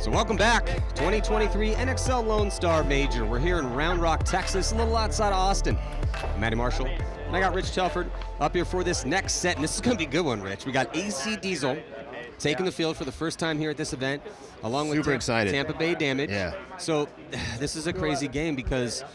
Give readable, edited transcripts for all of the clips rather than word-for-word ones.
So welcome back, 2023 NXL Lone Star Major. We're here in Round Rock, Texas, a little outside of Austin. I'm Matty Marshall, and I got Rich Telford up here for this next set, and this is going to be a good one, Rich. We got AC Diesel taking the field for the first time here at this event, along with Tampa Bay Damage. Yeah. So this is a crazy game because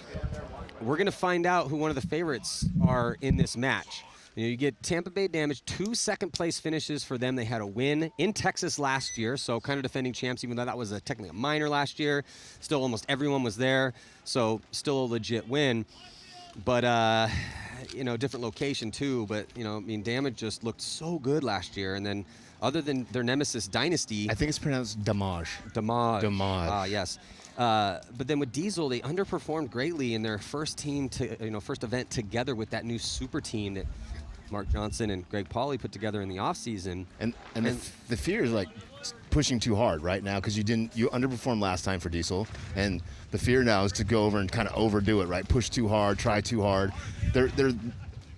we're going to find out who one of the favorites are in this match. You get Tampa Bay Damage, 2 second-place finishes for them. They had a win in Texas last year, so kind of defending champs, even though that was technically a minor last year. Still, almost everyone was there, so still a legit win. But, different location, too. But, Damage just looked so good last year. And then, other than their nemesis, Dynasty. I think it's pronounced Damage. Damage. Ah, yes. But then with Diesel, they underperformed greatly in their first first event together with that new super team that Mark Johnson and Greg Pauly put together in the offseason. And the fear is like pushing too hard right now because you underperformed last time for Diesel, and the fear now is to go over and kind of overdo it, right? Push too hard, try too hard. They're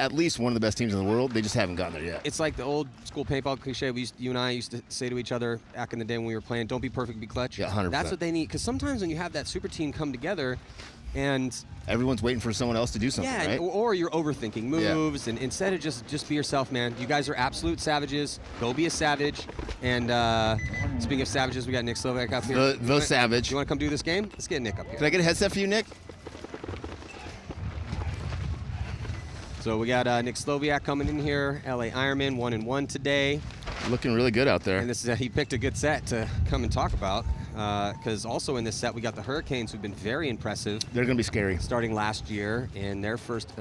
at least one of the best teams in the world. They just haven't gotten there yet. It's like the old school paintball cliche you and I used to say to each other back in the day when we were playing, don't be perfect, be clutch. Yeah, 100%. That's what they need, because sometimes when you have that super team come together and everyone's waiting for someone else to do something, right? or you're overthinking moves, and instead of just be yourself, man. You guys are absolute savages. Go be a savage. And speaking of savages, we got Nick Slovak up here. The savage. You want to come do this game? Let's get Nick up here. Can I get a headset for you, Nick? So we got Nick Slowiak coming in here, LA Ironman, 1-1 today. Looking really good out there. And this is he picked a good set to come and talk about, because also in this set we got the Hurricanes, who've been very impressive. They're going to be scary. Starting last year in their first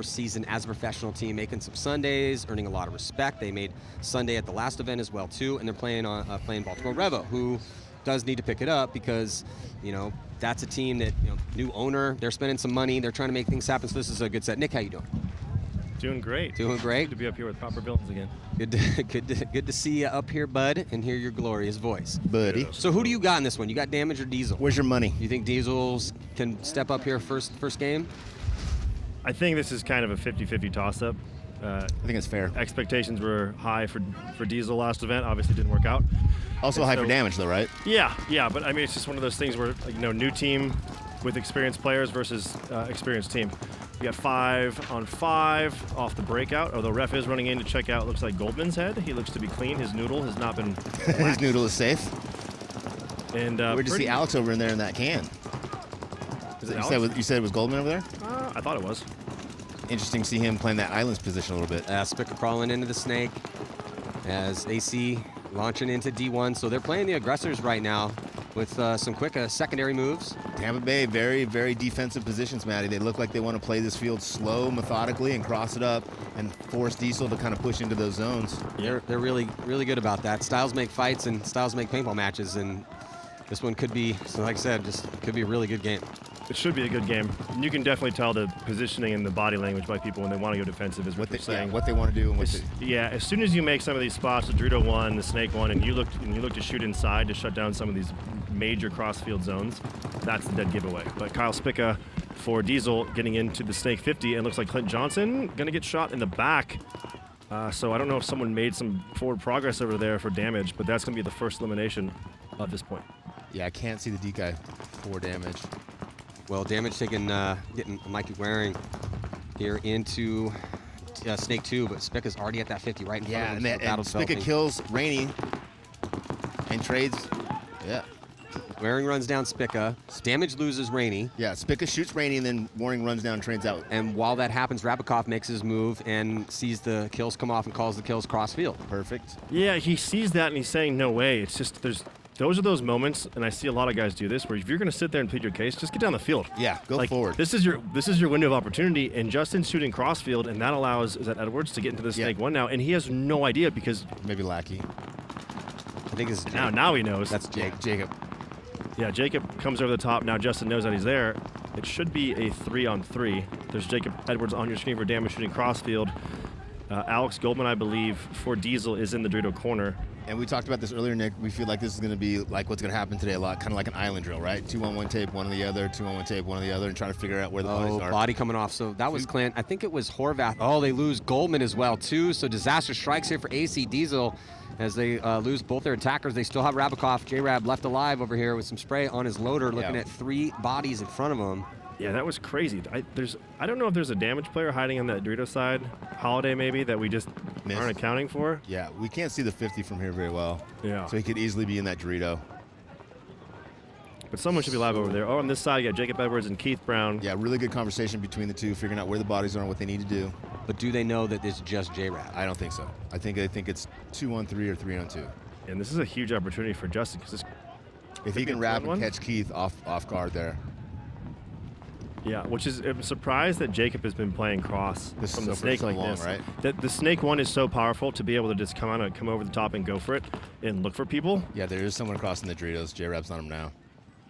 season as a professional team, making some Sundays, earning a lot of respect. They made Sunday at the last event as well too, and they're playing Baltimore Revo, who does need to pick it up because that's a team that new owner. They're spending some money. They're trying to make things happen. So this is a good set. Nick, how you doing? Doing great. Doing great. Good to be up here with proper villains again. Good to see you up here, bud, and hear your glorious voice. Buddy. So who do you got in this one? You got Damage or Diesel? Where's your money? You think Diesels can step up here first game? I think this is kind of a 50-50 toss-up. I think it's fair. Expectations were high for Diesel last event. Obviously didn't work out. Also high for Damage, though, right? Yeah. But I mean, it's just one of those things where new team with experienced players versus experienced team. We got 5-on-5 off the breakout. Although ref is running in to check out, looks like Goldman's head. He looks to be clean. His noodle has not been His noodle is safe. And where'd you see Alex over in there in that can? Is it You said it was Goldman over there? I thought it was. Interesting to see him playing that islands position a little bit. Spicker crawling into the snake as AC launching into D1. So they're playing the aggressors right now with some quick secondary moves. Tampa Bay, very, very defensive positions, Matty. They look like they want to play this field slow, methodically, and cross it up and force Diesel to kind of push into those zones. They're really, really good about that. Styles make fights and styles make paintball matches, and this one could be, so like I said, could be a really good game. It should be a good game. And you can definitely tell the positioning and the body language by people when they want to go defensive is what they're saying. Yeah, what they want to do and as soon as you make some of these spots, the Dorito one, the Snake one, and you look to shoot inside to shut down some of these major crossfield zones, that's the dead giveaway. But Kyle Spica for Diesel getting into the Snake 50, and looks like Clint Johnson going to get shot in the back. So I don't know if someone made some forward progress over there for Damage, but that's going to be the first elimination of this point. Yeah, I can't see the D guy for Damage. Well, Damage getting Mikey Waring here into Snake 2, but Spica's already at that 50 right in front of him. Yeah, and Spica kills Rainey and trades. Yeah. Waring runs down Spica. Damage loses Rainey. Yeah, Spica shoots Rainey, and then Waring runs down and trades out. And while that happens, Rabikov makes his move and sees the kills come off and calls the kills cross field. Perfect. Yeah, he sees that and he's saying, no way. It's just, those are those moments, and I see a lot of guys do this, where if you're going to sit there and plead your case, just get down the field. Yeah, go forward. This is your window of opportunity, and Justin's shooting crossfield, and that allows Edwards to get into the Snake 1 now, and he has no idea because maybe Lackey. I think it's now he knows. That's Jacob. Yeah, Jacob comes over the top. Now Justin knows that he's there. It should be a 3-on-3. There's Jacob Edwards on your screen for Damage shooting crossfield. Alex Goldman, I believe, for Diesel is in the Dorito corner. And we talked about this earlier, Nick. We feel like this is going to be like what's going to happen today a lot, kind of like an island drill, right? 2-on-1 tape, one on the other, 2-on-1 tape, one on the other, and trying to figure out where the bodies are. Body coming off. So that was Clint. I think it was Horvath. Oh, they lose Goldman as well, too. So disaster strikes here for AC Diesel. as they lose both their attackers. They still have Rabikoff, J-Rab left alive over here with some spray on his loader, looking at 3 bodies in front of him. Yeah, that was crazy. I don't know if there's a damage player hiding on that Dorito side, Holiday maybe, that we just aren't accounting for. Yeah, we can't see the 50 from here very well. Yeah. So he could easily be in that Dorito. But someone should be live over there. Oh, on this side, you got Jacob Edwards and Keith Brown. Yeah, really good conversation between the two, figuring out where the bodies are and what they need to do. But do they know that it's just J-Rab? I don't think so. I think it's 2-on-3 or 3-on-2. And this is a huge opportunity for Justin because if he can wrap and catch Keith off guard there. Yeah, which is, I'm surprised that Jacob has been playing cross from the snake like this. Right? That the snake one is so powerful to be able to just come over the top and go for it and look for people. Yeah, there is someone crossing the Doritos. J-Rab's on him now.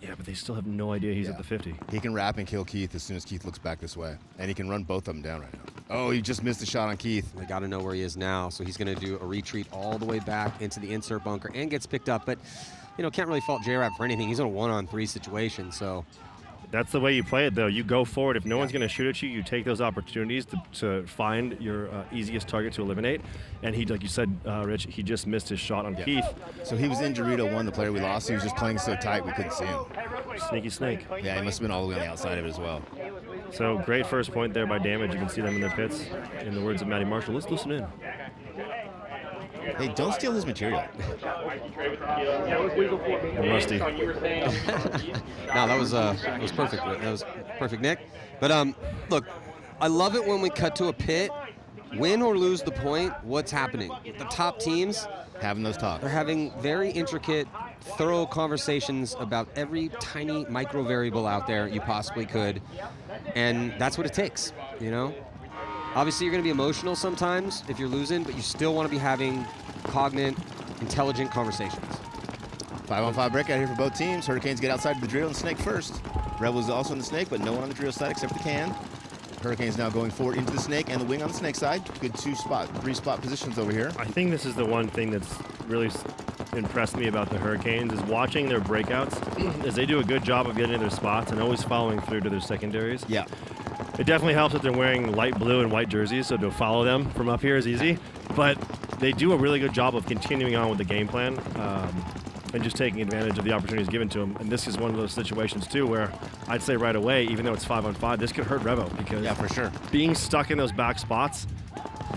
Yeah, but they still have no idea he's at the 50. He can wrap and kill Keith as soon as Keith looks back this way. And he can run both of them down right now. Oh, he just missed a shot on Keith. They got to know where he is now, so he's going to do a retreat all the way back into the insert bunker and gets picked up. But, can't really fault J-Rab for anything. He's in a 1-on-3 situation, so... That's the way you play it, though. You go forward. If no one's going to shoot at you, you take those opportunities to find your easiest target to eliminate. And he, like you said, Rich, he just missed his shot on Keith. So he was in Dorito 1, the player we lost. He was just playing so tight we couldn't see him. Sneaky snake. Yeah, he must have been all the way on the outside of it as well. So great first point there by Damage. You can see them in their pits. In the words of Matty Marshall, let's listen in. Hey, don't steal his material. I'm rusty. No, that was perfect. That was perfect, Nick. But look, I love it when we cut to a pit. Win or lose the point, what's happening? The top teams having those talks. They're having very intricate, thorough conversations about every tiny micro variable out there you possibly could, and that's what it takes. Obviously, you're going to be emotional sometimes if you're losing, but you still want to be having cognate, intelligent conversations. 5-on-5 breakout here for both teams. Hurricanes get outside the Dorito and Snake first. Rebels also on the Snake, but no one on the Dorito side except for the Can. Hurricanes now going forward into the Snake and the wing on the Snake side. Good 3-spot positions over here. I think this is the one thing that's really impressed me about the Hurricanes is watching their breakouts as they do a good job of getting to their spots and always following through to their secondaries. Yeah. It definitely helps that they're wearing light blue and white jerseys, so to follow them from up here is easy. But they do a really good job of continuing on with the game plan and just taking advantage of the opportunities given to them. And this is one of those situations, too, where I'd say right away, even though it's 5-on-5, this could hurt Revo because for sure. Being stuck in those back spots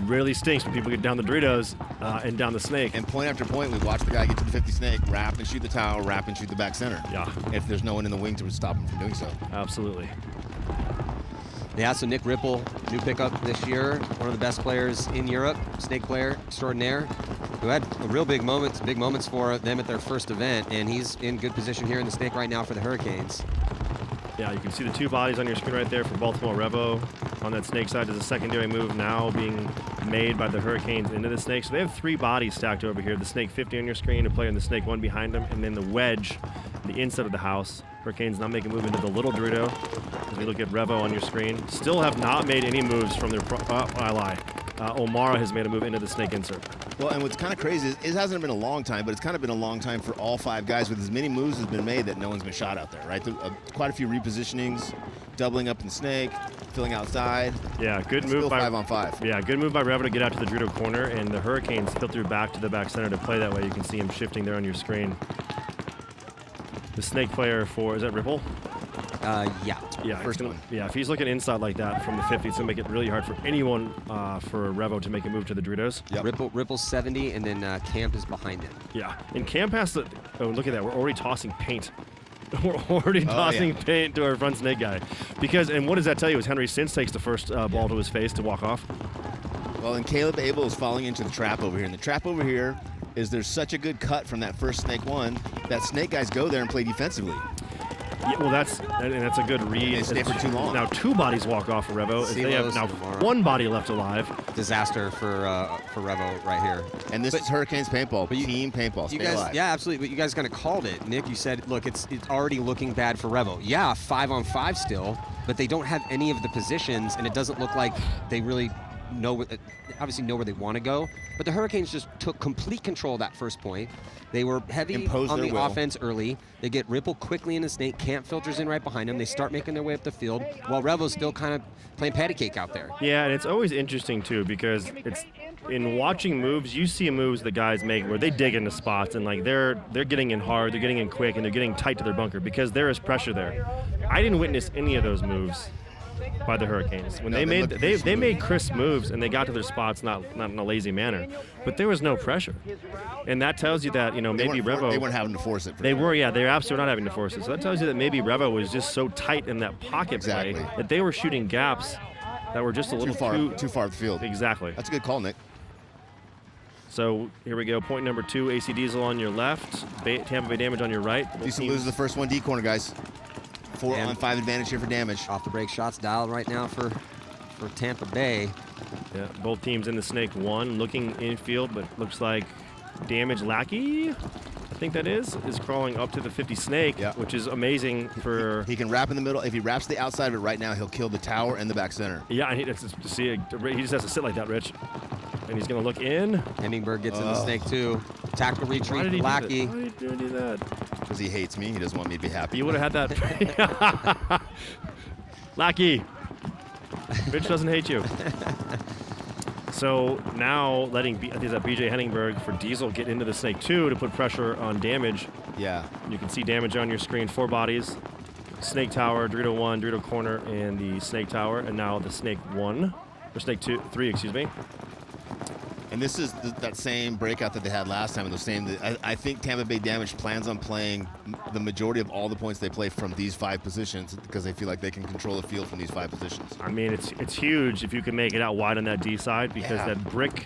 really stinks when people get down the Doritos and down the Snake. And point after point, we watch the guy get to the 50 Snake, wrap and shoot the tower, wrap and shoot the back center. Yeah. If there's no one in the wing to stop him from doing so. Absolutely. Yeah, so Nick Ripple, new pickup this year, one of the best players in Europe, Snake player extraordinaire, who had real big moments for them at their first event, and he's in good position here in the Snake right now for the Hurricanes. Yeah, you can see the 2 bodies on your screen right there for Baltimore Revo. On that Snake side, there's a secondary move now being made by the Hurricanes into the Snake. So they have 3 bodies stacked over here. The Snake 50 on your screen, a player in the Snake 1 behind them, and then the wedge, the inside of the house. Hurricanes now make a move into the little Dorito. As we look at Revo on your screen, still have not made any moves from their. I lie. O'Mara has made a move into the Snake insert. Well, and what's kind of crazy is it hasn't been a long time, but it's kind of been a long time for all 5 guys with as many moves has been made that no one's been shot out there, right? Quite a few repositionings, doubling up in the Snake, filling outside. Yeah, good move still by 5-on-5. Yeah, good move by Revo to get out to the Dorito corner, and the Hurricanes filter back to the back center to play that way. You can see him shifting there on your screen. The Snake player for, is that Ripple? Yeah, first one. Yeah, if he's looking inside like that from the 50, it's going to make it really hard for anyone for Revo to make a move to the Doritos. Yep. Ripple's 70, and then Camp is behind him. Yeah, and Camp has to, oh, look at that. We're already tossing paint. We're already tossing paint to our front Snake guy. Because, and what does that tell you? Is Henry Sins takes the first ball to his face to walk off. Well, and Caleb Abel is falling into the trap over here. And the trap over here is there's such a good cut from that first Snake 1 that Snake guys go there and play defensively. Yeah, well, that's a good read. They stay for too long. Now 2 bodies walk off for Revo. They have now O'Mara. 1 body left alive. Disaster for Revo right here. And this is Hurricanes paintball, team paintball. You Stay guys, alive. yeah, absolutely. But you guys kind of called it, Nick. You said, look, it's already looking bad for Revo. Yeah, 5-on-5 still, but they don't have any of the positions, and it doesn't look like they really obviously know where they want to go. But the Hurricanes just took complete control of that first point. They were heavy on the offense early. They get Ripple quickly in the Snake. Camp filters in right behind them. They start making their way up the field while Revo's still kind of playing patty cake out there. Yeah, and it's always interesting, too, because in watching moves, you see moves the guys make where they dig into spots and like they're getting in hard, they're getting in quick, and they're getting tight to their bunker because there is pressure there. I didn't witness any of those moves by the Hurricanes. When they made crisp moves and they got to their spots not in a lazy manner, but there was no pressure, and that tells you that maybe Revo they weren't having to force it. They were absolutely not having to force it. So that tells you that maybe Revo was just so tight in that pocket play that they were shooting gaps that were just a little too far up the field. Exactly. That's a good call, Nick. So here we go. Point number 2, AC Diesel on your left, Tampa Bay Damage on your right. Diesel loses the first one D corner, guys. 4-on-5 advantage here for Damage. Off the break shots dialed right now for Tampa Bay. Yeah, both teams in the Snake 1, looking infield, but looks like Damage Lackey, I think that is crawling up to the 50 Snake, which is amazing for... He can wrap in the middle. If he wraps the outside of it right now, he'll kill the tower and the back center. Yeah, he just has to sit like that, Rich. And he's going to look in. Henningberg gets in the Snake 2. Tactical retreat, Lackey. Why did he do that? Because he hates me. He doesn't want me to be happy. You would have had that. Lackey. Rich doesn't hate you. So now letting BJ Henningberg for Diesel get into the Snake 2 to put pressure on Damage. Yeah. You can see Damage on your screen. 4 bodies. Snake Tower, Dorito 1, Dorito Corner, and the Snake Tower. And now the Snake 1. Or Snake 3, excuse me. And this is that same breakout that they had last time. I think Tampa Bay Damage plans on playing the majority of all the points they play from these 5 positions because they feel like they can control the field from these 5 positions. I mean, it's huge if you can make it out wide on that D side because that brick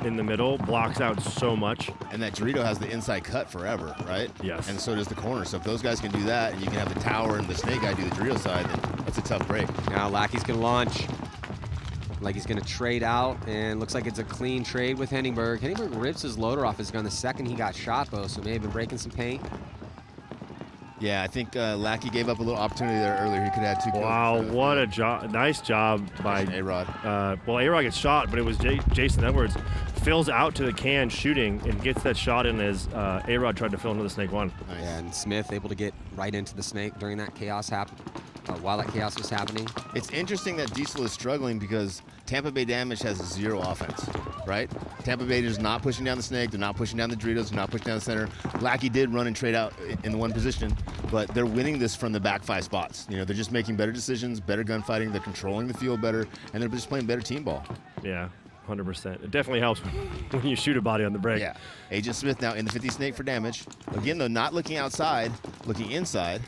in the middle blocks out so much. And that Dorito has the inside cut forever, right? Yes. And so does the corner. So if those guys can do that and you can have the tower and the Snake guy do the Dorito side, then that's a tough break. Now Lackey's going to launch. Like he's going to trade out, and looks like it's a clean trade with Henningberg. Henningberg rips his loader off his gun the second he got shot, though, so may have been breaking some paint. Yeah, I think Lackey gave up a little opportunity there earlier. He could have had 2 kills. Wow, what a job. Nice job by A-Rod. Well, A-Rod gets shot, but it was Jason Edwards. Fills out to the can shooting and gets that shot in as A-Rod tried to fill into the Snake 1. Nice. Yeah, and Smith able to get right into the Snake during that chaos while that chaos was happening. It's interesting that Diesel is struggling because Tampa Bay Damage has 0 offense, right? Tampa Bay is not pushing down the Snake. They're not pushing down the Doritos. They're not pushing down the center. Lackey did run and trade out in the 1 position, but they're winning this from the back 5 spots. They're just making better decisions, better gunfighting. They're controlling the field better, and they're just playing better team ball. Yeah, 100%. It definitely helps when you shoot a body on the break. Yeah. Agent Smith now in the 50 Snake for Damage. Again, though, not looking outside, looking inside.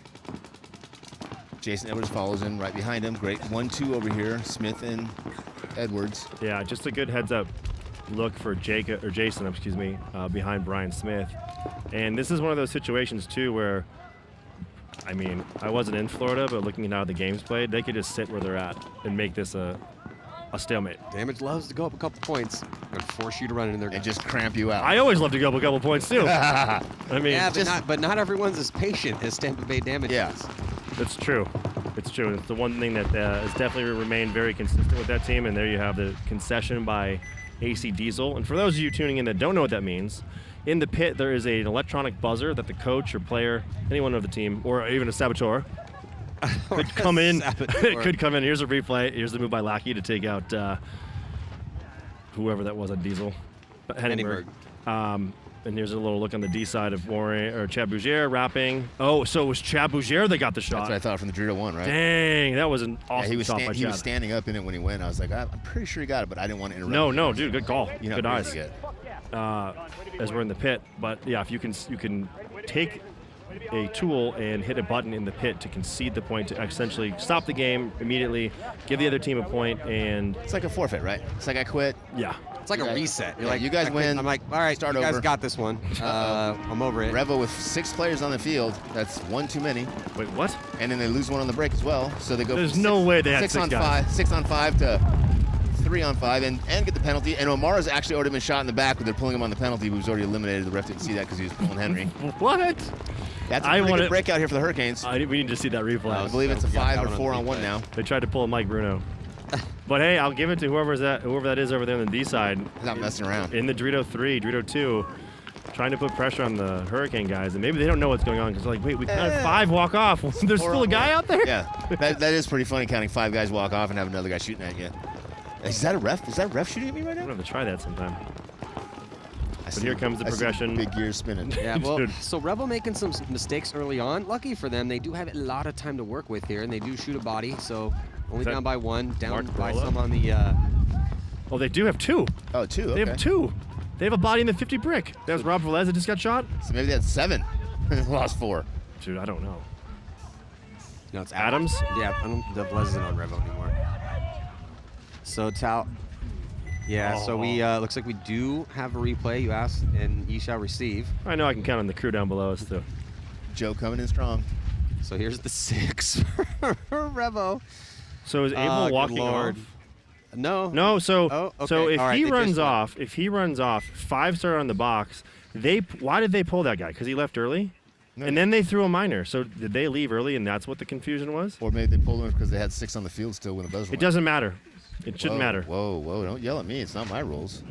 Jason Edwards follows in right behind him. Great 1-2 over here. Smith and Edwards. Yeah, just a good heads up look for Jason, behind Brian Smith. And this is one of those situations too where, I mean, I wasn't in Florida, but looking at how the game's played, they could just sit where they're at and make this a stalemate. Damage loves to go up a couple points and force you to run in there And just cramp you out. I always love to go up a couple points too. I mean, yeah, but not everyone's as patient as Tampa Bay Damage is. It's true. It's true. It's the one thing that has definitely remained very consistent with that team. And there you have the concession by AC Diesel. And for those of you tuning in that don't know what that means, in the pit there is an electronic buzzer that the coach or player, anyone of the team, or even a saboteur, could come in. Could come in. Here's a replay. Here's the move by Lackey to take out whoever that was at Diesel. Henningberg. And here's a little look on the D side of Warren or Chad Bougier wrapping. Oh, so it was Chad Bougier that got the shot. That's what I thought from the Dorito 1, right? Dang, that was an awesome shot by Chad. He was standing up in it when he went. I was like, I'm pretty sure he got it, but I didn't want to interrupt. No, dude, good call. Good eyes. As we're in the pit, but yeah, if you can take a tool and hit a button in the pit to concede the point to essentially stop the game immediately, give the other team a point, and it's like a forfeit, right? It's like I quit. Yeah. It's like a reset. You're like, you guys win. I'm like, all right, start you guys over. got this one. I'm over it. Revo with 6 players on the field. That's 1 too many. Wait, what? And then they lose 1 on the break as well. So they go. There's no way they had 6 on guys. 5, 6 on 5 to 3 on 5, and get the penalty. And Omara's actually already been shot in the back, but they're pulling him on the penalty. He was already eliminated. The ref didn't see that because he was pulling Henry. What? That's a pretty good breakout here for the Hurricanes. We need to see that replay. I believe it's a 5 or 4 on 1 now. They tried to pull a Mike Bruno. But hey, I'll give it to whoever that is over there on the D side. He's not messing around. In the Dorito 3, Dorito 2, trying to put pressure on the Hurricane guys, and maybe they don't know what's going on because they're like, wait, we had 5 walk off. There's still a guy out there. Yeah, that is pretty funny counting 5 guys walk off and have another guy shooting at you. Is that a ref? Is that a ref shooting at me right I'm now? gonna have to try that sometime. But here comes the progression. Big gears spinning. Yeah, well, Dude. so Revo making some mistakes early on. Lucky for them, they do have a lot of time to work with here, and they do shoot a body, so only that down by one, down Mark by Barola? some on the... Oh, they do have 2. Oh, 2. Okay. They have 2. They have a body in the 50 brick. That was Rob Velez that just got shot? So maybe they had 7. Lost 4. Dude, I don't know. No, it's Adams? Yeah, I don't, the Blez isn't on Revo anymore. So Tal... Yeah, so we looks like we do have a replay. You asked, and ye shall receive. I know I can count on the crew down below us, too. Joe coming in strong. So here's the 6 for Revo. So is Good Abel walking Lord. off? No. No, so Oh, okay. so if All right, he they runs just off, 5 star on the box. Why did they pull that guy? Because he left early, No, and then they threw a minor. So did they leave early, and that's what the confusion was? Or maybe they pulled him because they had 6 on the field still when the buzzer It went. doesn't matter. It shouldn't matter. Whoa, don't yell at me. It's not my rules.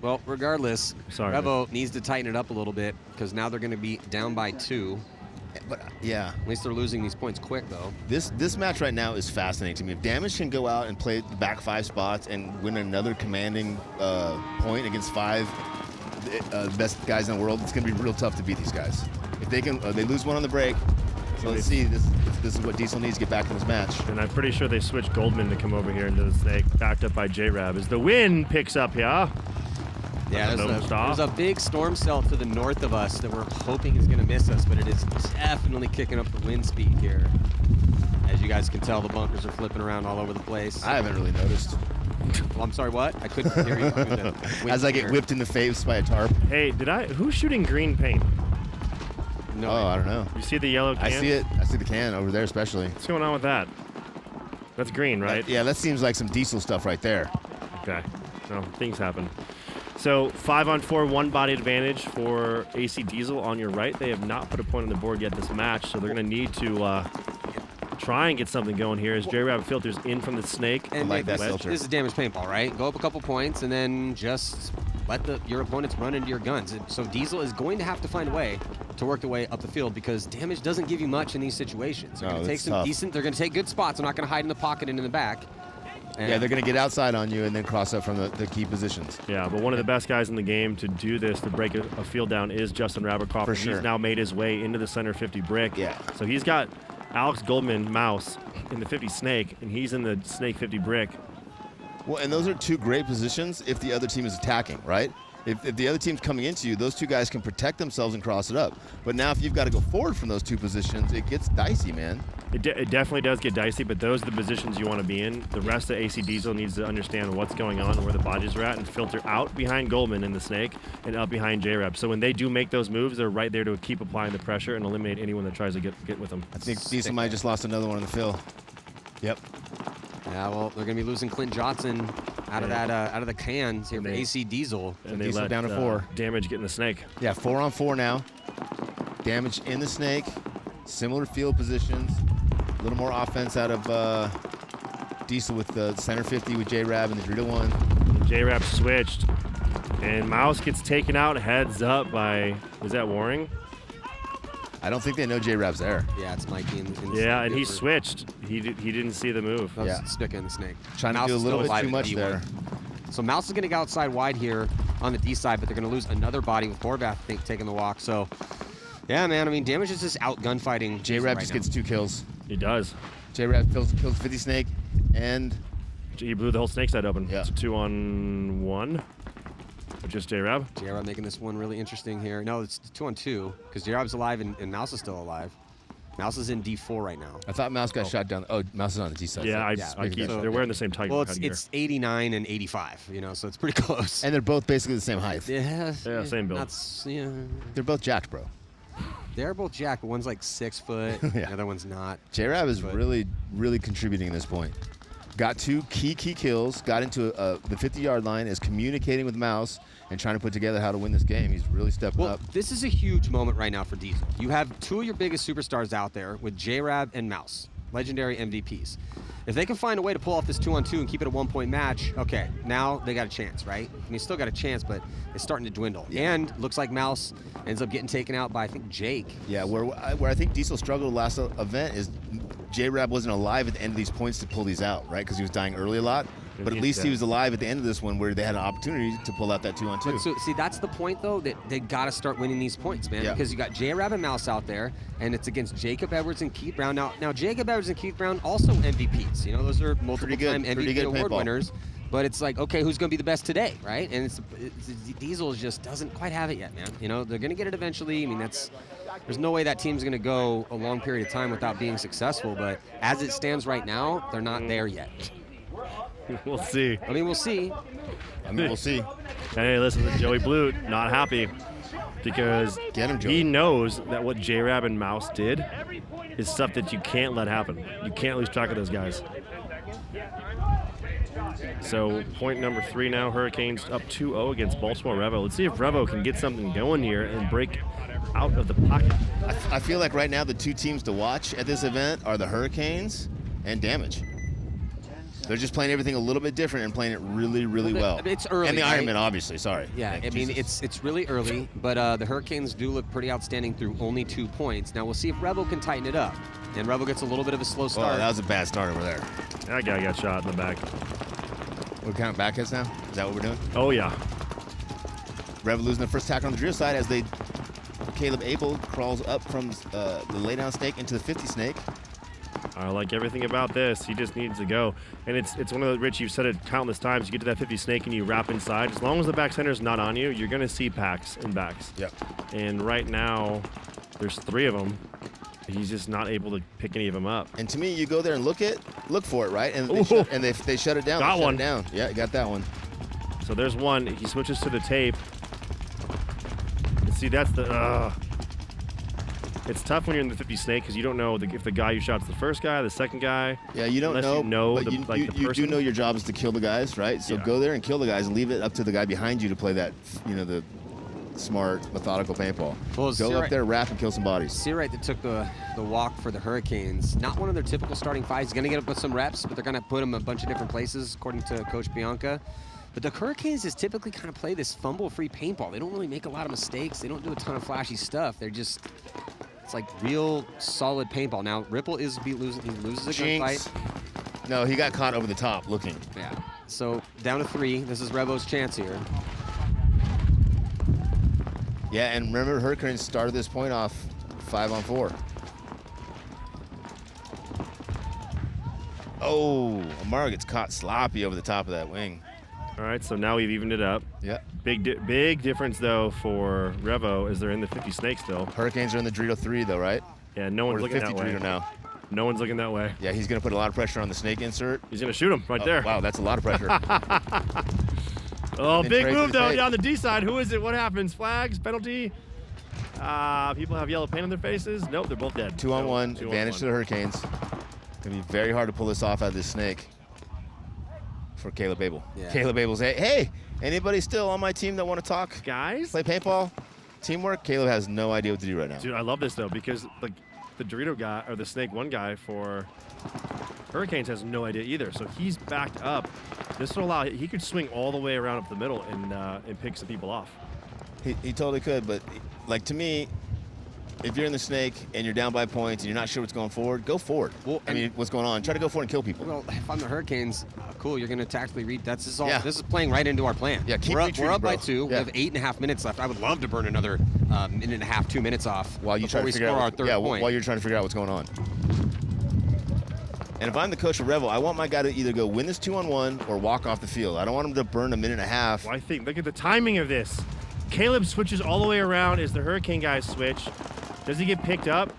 Well, regardless, Sorry, Revo needs to tighten it up a little bit because now they're going to be down by 2. But yeah, At least they're losing these points quick, though. this match right now is fascinating to me. If Damage can go out and play the back 5 spots and win another commanding point against 5 best guys in the world, it's going to be real tough to beat these guys. If they can, they lose one on the break. So let's see. This is what Diesel needs to get back in this match. And I'm pretty sure they switched Goldman to come over here into the snake, backed up by J-Rab. As the wind picks up here. Yeah, No stop. there's a big storm cell to the north of us that we're hoping is going to miss us, but it is definitely kicking up the wind speed here. As you guys can tell, the bunkers are flipping around all over the place. I haven't really noticed. Well, I'm sorry, what? I couldn't hear you. through the wind As I get speaker. whipped in the face by a tarp. Hey, who's shooting green paint? No, Oh, I don't know. You see the yellow can? I see it. I see the can over there, especially. What's going on with that? That's green, right? Yeah, that seems like some Diesel stuff right there. Okay. No, things happen. So 5-on-4, 1 body advantage for AC Diesel on your right. They have not put a point on the board yet this match, so they're going to need to try and get something going here as J-Rab filters in from the snake. And like that this filter. is damage paintball, right? Go up a couple points and then just let your opponents run into your guns. So Diesel is going to have to find a way to work their way up the field because damage doesn't give you much in these situations. They're No, going to take it's some tough. decent. They're going to take good spots. They're not going to hide in the pocket and in the back. And Yeah, they're going to get outside on you and then cross up from the key positions. Yeah, but one of the best guys in the game to do this, to break a field down, is Justin Raberkoff. For And sure. He's now made his way into the center 50 brick. Yeah. So he's got Alex Goldman, Mouse, in the 50 snake, and he's in the snake 50 brick. Well, and those are 2 great positions if the other team is attacking, right? If the other team's coming into you, those 2 guys can protect themselves and cross it up. But now if you've got to go forward from those 2 positions, it gets dicey, man. It definitely does get dicey, but those are the positions you want to be in. The rest of AC Diesel needs to understand what's going on and where the bodies are at and filter out behind Goldman in the snake and up behind J-Rab. So when they do make those moves, they're right there to keep applying the pressure and eliminate anyone that tries to get with them. I think Diesel might just lost another one in the fill. Yep. Yeah, well, they're going to be losing Clint Johnson out of that out of the cans here for AC Diesel. And they Diesel let down to 4. Damage get in the snake. Yeah, 4-on-4 now. Damage in the snake. Similar field positions. A little more offense out of Diesel with the center 50 with J-Rab and the Dorito 1. J-Rab switched, and Mouse gets taken out heads up by, was that Waring? I don't think they know J-Rab's there. Yeah, it's Mikey in the Yeah, and he snake. switched. He didn't see the move. That was Yeah. Spica in the snake. Trying to Mouse do a is little still bit alive too at much D1. there. So Mouse is going to go outside wide here on the D side, but they're going to lose another body with Horvath, I think, taking the walk. So, yeah, man, I mean, Damage is just out gunfighting. J-Rab right just now. gets 2 kills. He does. J-Rab kills 50 snake and He blew the whole snake side open. Yeah. It's a 2-on-1. Or just J-Rab. J-Rab making this one really interesting here. No, it's 2-on-2 because J-Rab's alive and Mouse is still alive. Mouse is in D4 right now. I thought Mouse got shot down. Oh, Mouse is on the D side. Yeah, I Speaking keep, of that. they're wearing the same tiger Well, headgear. it's 89 and 85, so it's pretty close. And they're both basically the same height. yeah, same build. That's, yeah. They're both jacked, bro. They're both jacked, but one's like 6 foot, Yeah. the other one's not. J-Rab is But- really, really contributing at this point. Got 2 key kills, got into the 50-yard line, is communicating with Mouse and trying to put together how to win this game. He's really stepping Well, up. this is a huge moment right now for Diesel. You have 2 of your biggest superstars out there with J-Rab and Mouse, legendary MVPs. If they can find a way to pull off this 2-on-2 and keep it a 1-point match, okay, now they got a chance, right? I mean, still got a chance, but it's starting to dwindle. Yeah. And looks like Mouse ends up getting taken out by, I think, Jake. Yeah, where I think Diesel struggled last event is J-Rab wasn't alive at the end of these points to pull these out, right? Because he was dying early a lot. But at least he was alive at the end of this one where they had an opportunity to pull out that 2-on-2. But so, see, that's the point, though, that they got to start winning these points, man. Yeah. Because you got J-Rab and Mouse out there, and it's against Jacob Edwards and Keith Brown. Now Jacob Edwards and Keith Brown also MVPs. You know, those are multiple-time MVP award winners. But it's like, okay, who's going to be the best today, right? And it's Diesel just doesn't quite have it yet, man. You know, they're going to get it eventually. I mean, there's no way that team's going to go a long period of time without being successful. But as it stands right now, they're not there yet. We'll see. I mean, we'll see. We'll see. Hey, listen, Joey Blute, not happy because Get him, Joey. he knows that what J-Rab and Mouse did is stuff that you can't let happen. You can't lose track of those guys. So point number 3 now, Hurricanes up 2-0 against Baltimore Revo. Let's see if Revo can get something going here and break out of the pocket. I feel like right now the 2 teams to watch at this event are the Hurricanes and Damage. They're just playing everything a little bit different and playing it really, really well. It's early, And the right? Ironman, obviously. Sorry. Yeah, I mean, it's really early, but the Hurricanes do look pretty outstanding through only 2 points. Now, we'll see if Revo can tighten it up. And Revo gets a little bit of a slow start. Oh, that was a bad start over there. That guy got shot in the back. We're kind of back hits now? Is that what we're doing? Oh, yeah. Revo losing the first tackle on the drill side as Caleb Abel crawls up from the laydown snake into the 50 snake. I like everything about this. He just needs to go. And it's one of the, Rich, you've said it countless times, you get to that 50 snake and you wrap inside. As long as the back center's not on you, you're going to see packs and backs. Yep. And right now, there's 3 of them. He's just not able to pick any of them up. And to me, you go there and look for it, right? And they shut it down. Got one. Down. Yeah, you got that one. So there's one. He switches to the tape. See, that's the... It's tough when you're in the 50 snake because you don't know if the guy you shot's the first guy, the second guy. Yeah, you don't know. But you do know your job is to kill the guys, right? So go there and kill the guys and leave it up to the guy behind you to play that, the smart, methodical paintball. Well, go up there, wrap, and kill some bodies. Seawright that took the walk for the Hurricanes. Not one of their typical starting 5s. He's going to get up with some reps, but they're going to put him a bunch of different places, according to Coach Bianca. But the Hurricanes just typically kind of play this fumble-free paintball. They don't really make a lot of mistakes. They don't do a ton of flashy stuff. They're just... It's like real solid paintball. Now, Ripple he loses a gunfight. No, he got caught over the top looking. Yeah. So down to 3. This is Revo's chance here. Yeah, and remember, Hurricanes started this point off 5-on-4. Oh, Amaro gets caught sloppy over the top of that wing. All right, so now we've evened it up. Yeah. Big difference, though, for Revo is they're in the 50 snake still. Hurricanes are in the Dorito 3, though, right? Yeah, no one's looking that way. Dorito now. No one's looking that way. Yeah, he's going to put a lot of pressure on the snake insert. He's going to shoot him right there. Wow, that's a lot of pressure. Oh, big move, though, down the D side. Who is it? What happens? Flags? Penalty? People have yellow paint on their faces? Nope, they're both dead. 2-on-1, advantage to the Hurricanes. Going to be very hard to pull this off out of this snake for Caleb Abel. Yeah. Caleb Abel's, hey, anybody still on my team that want to talk? Guys? Play paintball? Teamwork? Caleb has no idea what to do right now. Dude, I love this, though, because the Dorito guy, or the Snake 1 guy for Hurricanes has no idea either. So he's backed up. This will allow, he could swing all the way around up the middle and pick some people off. He totally could, but to me, if you're in the snake and you're down by points and you're not sure what's going forward, go forward. Well, what's going on? Try to go forward and kill people. Well, if I'm the Hurricanes, cool, you're going to tactically read. This is playing right into our plan. Yeah, keep we're up retreating, by bro. 2. Yeah. We have 8.5 minutes left. I would love to burn another minute and a half, 2 minutes off while you try to figure out our third point. while you're trying to figure out what's going on. And if I'm the coach of Revo, I want my guy to either go win this 2-on-1 or walk off the field. I don't want him to burn a minute and a half. Well, look at the timing of this. Caleb switches all the way around as the Hurricane guys switch. Does he get picked up?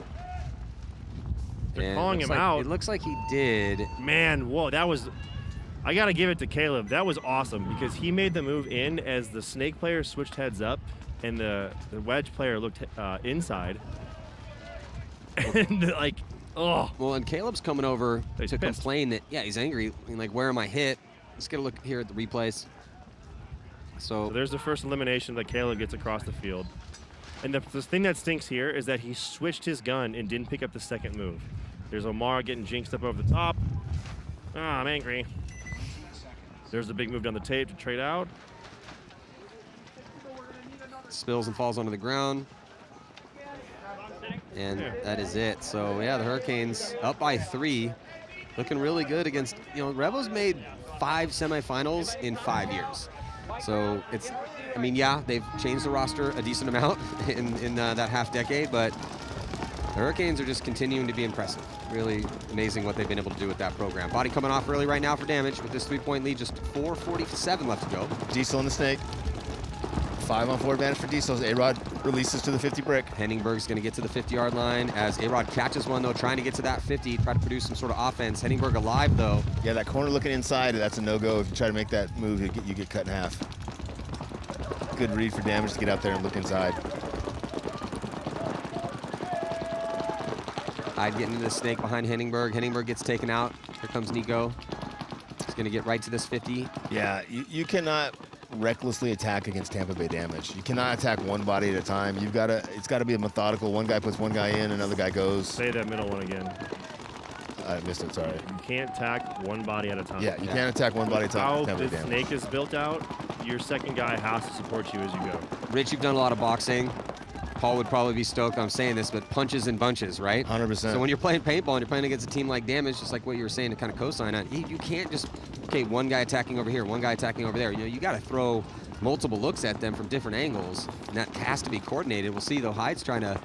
They're calling him out. It looks like he did. Man, whoa, I got to give it to Caleb. That was awesome because he made the move in as the Snake player switched heads up and the Wedge player looked inside. And oh. Well, and Caleb's coming over He's to pissed. complain that, he's angry. I mean, where am I hit? Let's get a look here at the replays. So there's the first elimination that Caleb gets across the field. And the thing that stinks here is that he switched his gun and didn't pick up the second move. There's Omar getting jinxed up over the top. I'm angry. There's the big move down the tape to trade out. Spills and falls onto the ground. And that is it. So, yeah, the Hurricanes up by 3. Looking really good against, Revo's made 5 semifinals in 5 years. So it's, I mean, yeah, they've changed the roster a decent amount in that half decade, but the Hurricanes are just continuing to be impressive. Really amazing what they've been able to do with that program. Body coming off early right now for damage with this 3-point lead, just 4:47 left to go. Diesel and the Snake. 5-on-4 advantage for Diesel as A-Rod releases to the 50 brick. Henningberg's going to get to the 50-yard line as A-Rod catches one, though, trying to get to that 50, try to produce some sort of offense. Henningberg alive, though. Yeah, that corner looking inside, that's a no-go. If you try to make that move, you get cut in half. Good read for damage to get out there and look inside. Hyde getting into the Snake behind Henningberg. Henningberg gets taken out. Here comes Nico. He's going to get right to this 50. Yeah, you cannot recklessly attack against Tampa Bay damage. You cannot attack one body at a time. It's got to be a methodical. One guy puts one guy in, another guy goes. Say that middle one again. I missed it, sorry. You can't attack one body at a time. Yeah, you can't attack one body at a time. How the Snake is built out, your second guy has to support you as you go. Rich, you've done a lot of boxing. Paul would probably be stoked I'm saying this, but punches and bunches, right? 100%. So when you're playing paintball and you're playing against a team like Damage, just like what you were saying to kind of co-sign on, you can't just, okay, one guy attacking over here, one guy attacking over there. You got to throw multiple looks at them from different angles, and that has to be coordinated. We'll see, though, Hyde's trying to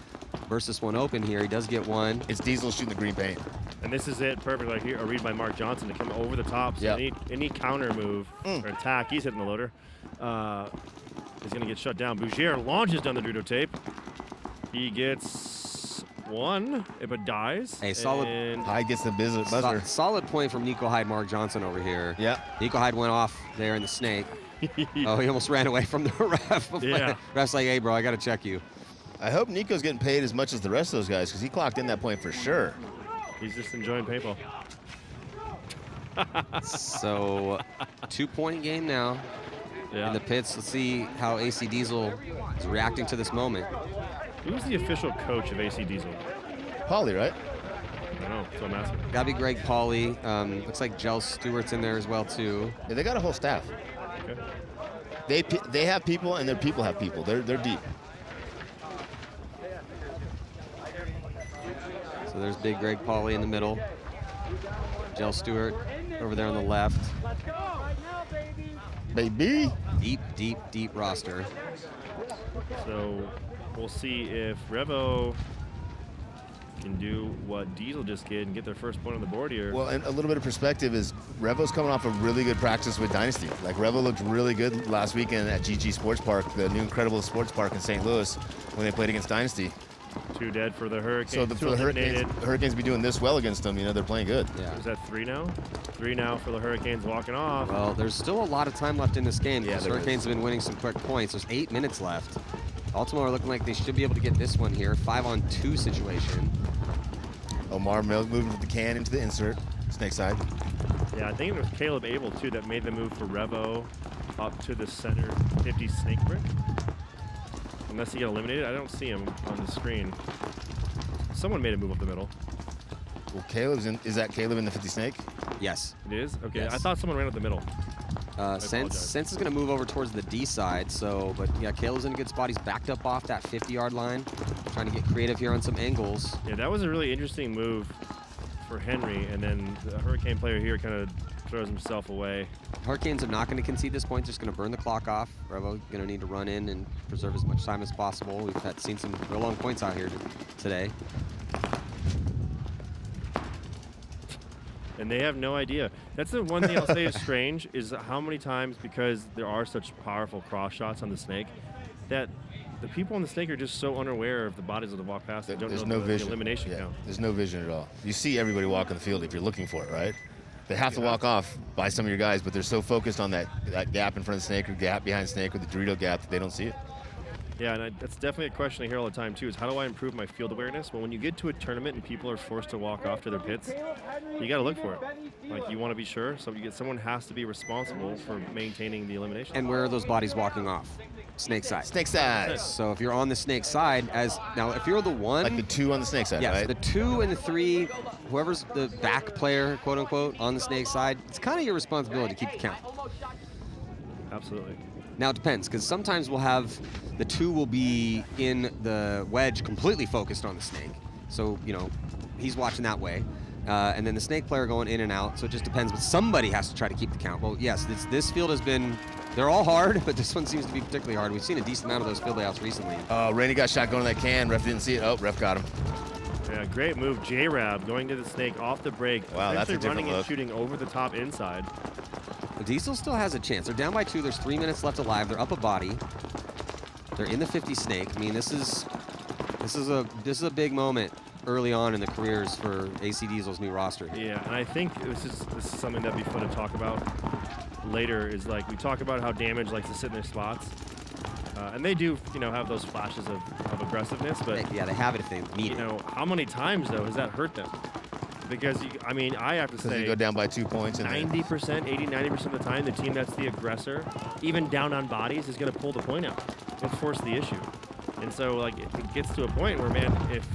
burst this one open here. He does get one. It's Diesel shooting the green paint. And this is it, perfect, like here, a read by Mark Johnson to come over the top. So any counter move or attack, he's hitting the loader, is going to get shut down. Bougier launches down the Drudo tape. He gets one, but dies. Hey, solid. And Hyde gets the buzzer. Solid point from Nico Hyde, Mark Johnson over here. Yeah. Nico Hyde went off there in the Snake. Oh, he almost ran away from the ref. Yeah. Ref's like, hey, bro, I got to check you. I hope Nico's getting paid as much as the rest of those guys because he clocked in that point for sure. He's just enjoying paintball. So, 2-point game now in the pits. Let's see how AC Diesel is reacting to this moment. Who's the official coach of AC Diesel? Polly, right? I don't know, so I'm asking. Gotta be Greg Pauly. Looks like Jell Stewart's in there as well, too. Yeah, they got a whole staff. Okay. They have people, and their people have people. They're deep. So there's big Greg Pauly in the middle. Jell Stewart over there on the left. Baby. Deep roster. So we'll see if Revo can do what Diesel just did and get their first point on the board here. Well, and a little bit of perspective is Revo's coming off a really good practice with Dynasty. Like, Revo looked really good last weekend at GG Sports Park, the new incredible sports park in St. Louis, when they played against Dynasty. 2 dead for the Hurricanes. So for the Hurricanes be doing this well against them, they're playing good. Yeah. Is that 3 now? 3 now for the Hurricanes walking off. Well, there's still a lot of time left in this game. Yeah, the Hurricanes have been winning some quick points. There's 8 minutes left. Baltimore are looking like they should be able to get this one here. 5-on-2 situation. Omar moving with the can into the insert, Snake side. Yeah, I think it was Caleb Abel, too, that made the move for Revo up to the center 50 Snake brick. Unless he got eliminated. I don't see him on the screen. Someone made a move up the middle. Well, is that Caleb in the 50 Snake? Yes. It is? Okay, Yes. I thought someone ran up the middle. Sense is going to move over towards the D side, but yeah, Caleb's in a good spot. He's backed up off that 50-yard line, trying to get creative here on some angles. Yeah, that was a really interesting move for Henry, and then the Hurricane player here kind of throws himself away. Hurricanes are not going to concede this point, just going to burn the clock off. Revo going to need to run in and preserve as much time as possible. We've seen some real long points out here today. And they have no idea. That's the one thing I'll say is strange, is how many times, because there are such powerful cross shots on the Snake, that the people on the Snake are just so unaware of the bodies that walk past. They don't There's know no the vision. elimination count. There's no vision at all. You see everybody walk on the field if you're looking for it, right? They have to walk off by some of your guys, but they're so focused on that gap in front of the Snake or gap behind Snake or the Dorito gap that they don't see it. Yeah, and that's definitely a question I hear all the time, too, is how do I improve my field awareness? Well, when you get to a tournament and people are forced to walk off to their pits, you got to look for it. Like, you want to be sure, so someone has to be responsible for maintaining the elimination. And where are those bodies walking off? Snake side. Snake side. So if you're on the Snake side, if you're the one, Like the 2 on the Snake side, yes, right? the 2 and the 3, whoever's the back player, quote unquote, on the Snake side, it's kind of your responsibility to keep the count. Absolutely. Now it depends, because sometimes we'll have the 2 will be in the wedge completely focused on the Snake. So, you know, he's watching that way. And then the snake player going in and out. So it just depends. But somebody has to try to keep the count. Well, yes, this field has been, they're all hard, but this one seems to be particularly hard. We've seen a decent amount of those field layouts recently. Rainey got shot going to that can. Ref didn't see it. Oh, ref got him. Yeah, great move. J-Rab going to the snake off the break. Wow, that's a different running look. and shooting over the top inside. Diesel still has a chance. They're down by 2. There's 3 minutes left alive. They're up a body. They're in the 50 snake. I mean, this is a big moment early on in the careers for AC Diesel's new roster. Yeah, and I think this is something that'd be fun to talk about later. Is like we talk about how Damage likes to sit in their spots, and they do, you know, have those flashes of aggressiveness. But Yeah, they have it if they need you know, how many times though has that hurt them? Because I mean, I have to say, you go down by 2 points. 90%, 80, 90% of the time, the team that's the aggressor, even down on bodies, is going to pull the point out and force the issue. And so, like, it gets to a point where, man, if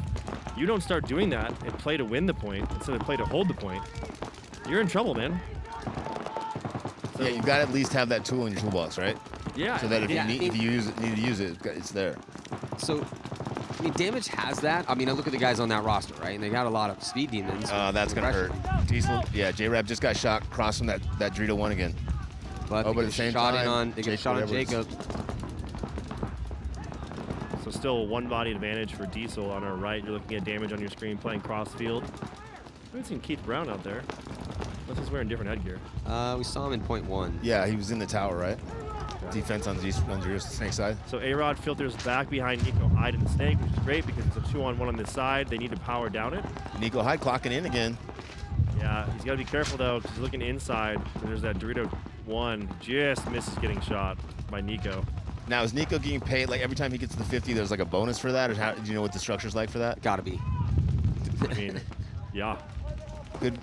you don't start doing that and play to win the point instead of play to hold the point, you're in trouble, man. So, Yeah, you got to at least have that tool in your toolbox, right? yeah. So that if Yeah, you need to use it, it's there. So, I mean, Damage has that. I mean, I look at the guys on that roster, right? And they got a lot of speed demons. That's going to hurt. Diesel, yeah, J-Rab just got shot across from that Dorito 1 again. But but they at get the same shot in time, on, they get shot on Jacob. So still one body advantage for Diesel on our right. You're looking at Damage on your screen playing cross field. I haven't seen Keith Brown out there. Unless he's wearing different headgear. We saw him in point 1. Yeah, he was in the tower, right? Defense on Drew snake side. So A-Rod filters back behind Nico Hyde and the snake, which is great because it's a 2-on-1 on this side. They need to power down it. Nico Hyde clocking in again. Yeah, he's got to be careful though, because he's looking inside. And there's that Dorito 1, just misses getting shot by Nico. Now, is Nico getting paid, like every time he gets to the 50, there's like a bonus for that? Or how, do you know what the structure's like for that? Gotta be. I mean, yeah,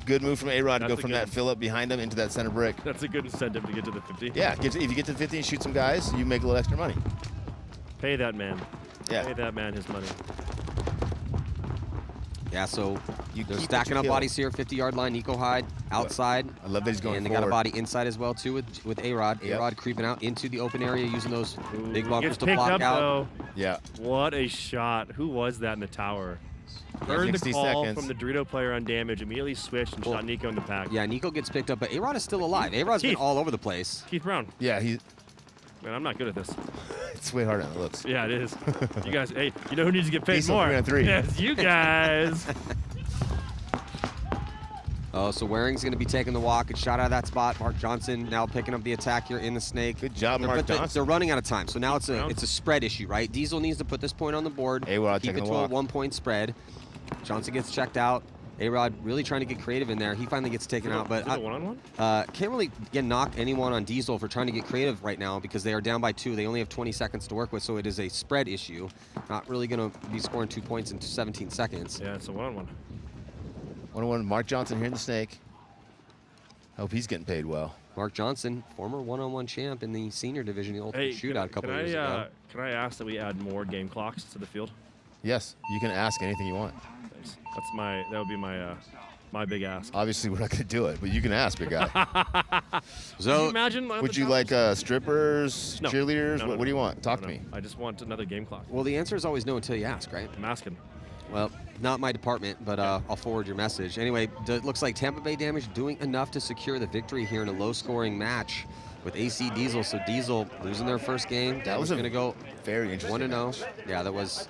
Good move from A-Rod to That's go a from good- that fill up behind him into that center brick. that's a good incentive to get to the 50. Yeah, if you get to the 50 and shoot some guys, you make a little extra money. Pay that man. Yeah. Pay that man his money. Yeah, so You they're keep stacking what up you kill. bodies here. 50-yard line, Nico Hyde outside. I love that he's going And they forward. got a body inside as well, too, with A-Rod. Yep. A-Rod creeping out into the open area using those big Ooh, bunkers gets to picked block up, out. though. Yeah. What a shot. Who was that in the tower? Heard the 60 call seconds. from the Dorito player on Damage, immediately switched and Well, shot Nico in the pack. Yeah, Nico gets picked up, but A-Rod is still alive. A-Rod's been Keith. all over the place. Keith Brown. Yeah, Man, I'm not good at this. it's way harder than it looks. Yeah, it is. You guys, hey, you know who needs to get paid Diesel more? 3 on 3. Yes, you guys. Oh, so Waring's going to be taking the walk. It's shot out of that spot. Mark Johnson now picking up the attack here in the snake. Good job, They're- Mark but they- Johnson. They're running out of time, so now it's Brown. a spread issue, right? Diesel needs to put this point on the board, A-Rod keep it taking to the a walk. 1-point spread. Johnson gets checked out. A-Rod really trying to get creative in there. He finally gets taken out, but Is it a one-on-one? can't really knock anyone on Diesel for trying to get creative right now because they are down by 2. They only have 20 seconds to work with, so it is a spread issue. Not really going to be scoring 2 points in 17 seconds. Yeah, it's a one-on-one. 1-1, Mark Johnson here in the snake. Hope he's getting paid well. Mark Johnson, former one-on-one champ in the senior division, the Ultimate Hey, Shootout a couple can years ago. Can I ask that we add more game clocks to the field? Yes, you can ask anything you want. Thanks. That would be my big ask. Obviously, we're not going to do it, but you can ask, big guy. Can you So imagine? Would you like strippers, No. cheerleaders? No, no, what do you no. want? Talk No, to no. me. I just want another game clock. well, the answer is always no until you ask, right? I'm asking. Well, not my department, but I'll forward your message. Anyway, it looks like Tampa Bay Damage doing enough to secure the victory here in a low-scoring match with AC Diesel. So Diesel losing their first game. That was a going to go Very interesting. 1-0. Yeah, that was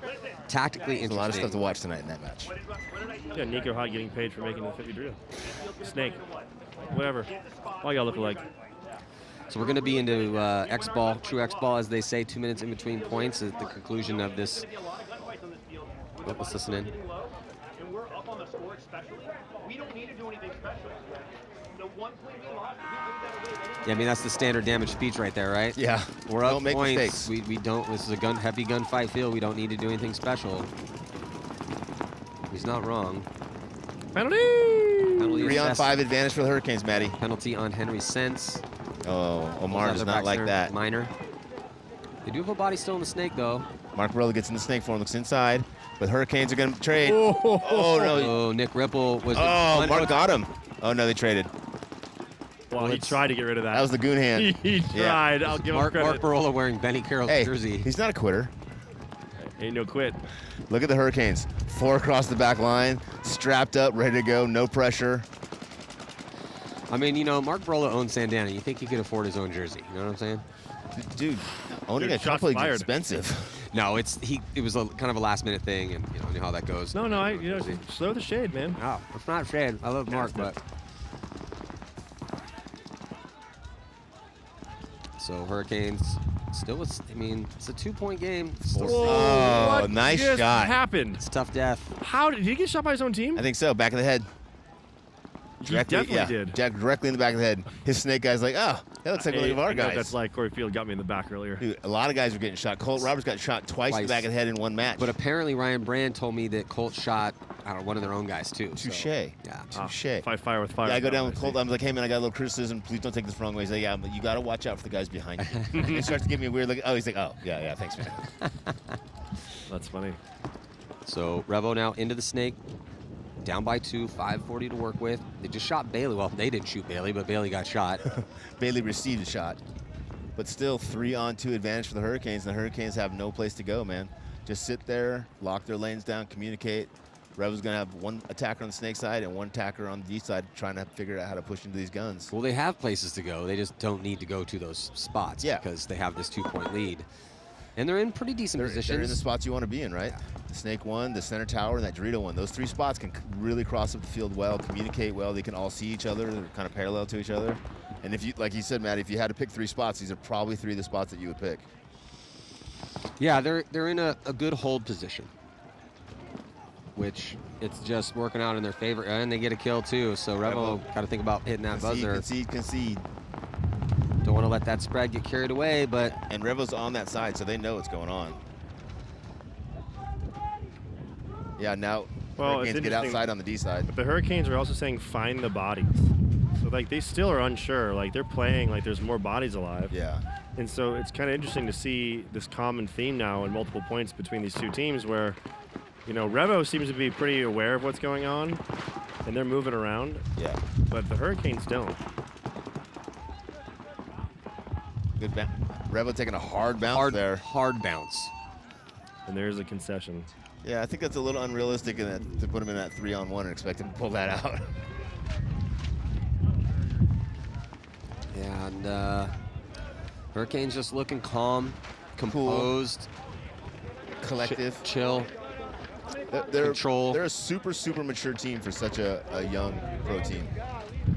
tactically There's interesting. a lot of stuff to watch tonight in that match. Yeah, Nico Hyde getting paid for making the 50 Dorito. Snake. Whatever. All y'all look alike. So we're going to be into X-Ball, true X-Ball, as they say, 2 minutes in between points at the conclusion of this. Oh, let's listen in. And we're up on the score especially. We don't need to do anything special. The one play we lost, we gave that away. Yeah, I mean, that's the standard Damage speech right there, right? Yeah. We're up Don't make points. mistakes. We don't. This is a heavy gunfight field. We don't need to do anything special. He's not wrong. Penalty! Penalty 3 on assessed. 5 advantage for the Hurricanes, Maddie. Penalty on Henry Sense. Oh, Omar does not like that. Minor. They do have a body still in the snake, though. Mark Barella gets in the snake form, looks inside, but Hurricanes are going to trade. Oh, no. Oh, Nick Ripple was. Oh, one Mark hook. got him. Oh, no, they traded. Well, he tried to get rid of that. That was the goon hand. he Yeah. tried. I'll give him Mark credit. Barola wearing Benny Carroll's Hey, jersey. he's not a quitter. Ain't no quit. Look at the Hurricanes. 4 across the back line, strapped up, ready to go, no pressure. I mean, you know, Mark Brola owns Sandana. You think he could afford his own jersey? You know what I'm saying? Dude, owning Dude, a shots couple is fired. No, expensive. it was a kind of a last minute thing, and you know how that goes. No, slow the shade, man. No, it's not shade. I love Mark, but so Hurricanes still. It's a 2-point game. Still, Oh, what nice just shot. happened? it's tough death. How did he get shot by his own team? I think so. Back of the head. He definitely did. Jack directly in the back of the head. His snake guy's like, oh, that looks like one of our I know guys. that's like Corey Field got me in the back earlier. Dude, a lot of guys were getting shot. Colt Roberts got shot twice in the back of the head in one match. But apparently Ryan Brand told me that Colt shot, I don't know, one of their own guys too. Touche. So, yeah. Touche. Fight fire with fire. Yeah, I go down with Colt. I'm like, hey, man, I got a little criticism. Please don't take this the wrong way. He's like, yeah, but you got to watch out for the guys behind you. He starts to give me a weird look. Oh, he's like, oh, yeah, thanks, man. That's funny. So Revo now into the snake. Down by 2, 5:40 to work with. They just shot Bailey. Well, they didn't shoot Bailey, but Bailey got shot. Bailey received a shot. But still, 3-on-2 advantage for the Hurricanes. And the Hurricanes have no place to go, man. Just sit there, lock their lanes down, communicate. Revo's going to have one attacker on the snake side and one attacker on the D side trying to figure out how to push into these guns. Well, they have places to go. They just don't need to go to those spots because they have this 2-point lead. And they're in pretty decent positions. They're in the spots you want to be in, right? Yeah. The snake one, the center tower, and that Dorito one. Those 3 spots can really cross up the field well, communicate well. They can all see each other. They're kind of parallel to each other. And if you, like you said, Matt, if you had to pick 3 spots, these are probably 3 of the spots that you would pick. Yeah, they're in a good hold position, which it's just working out in their favor. And they get a kill, too. So Revo got to think about hitting that buzzer. Concede. Don't want to let that spread get carried away, but... And Revo's on that side, so they know what's going on. Yeah, now Hurricanes get outside on the D side. But the Hurricanes are also saying find the bodies. So, like, they still are unsure. Like, they're playing like there's more bodies alive. Yeah. And so it's kind of interesting to see this common theme now in multiple points between these two teams where, you know, Revo seems to be pretty aware of what's going on, and they're moving around. Yeah. But the Hurricanes don't. Good bounce. Revo taking a hard bounce there. Hard bounce. And there's a concession. Yeah, I think that's a little unrealistic in that, to put him in that 3-on-1 and expect him to pull that out. Yeah, and Hurricanes just looking calm, composed, Collective. chill, Control. control. They're a super, super mature team for such a young pro team.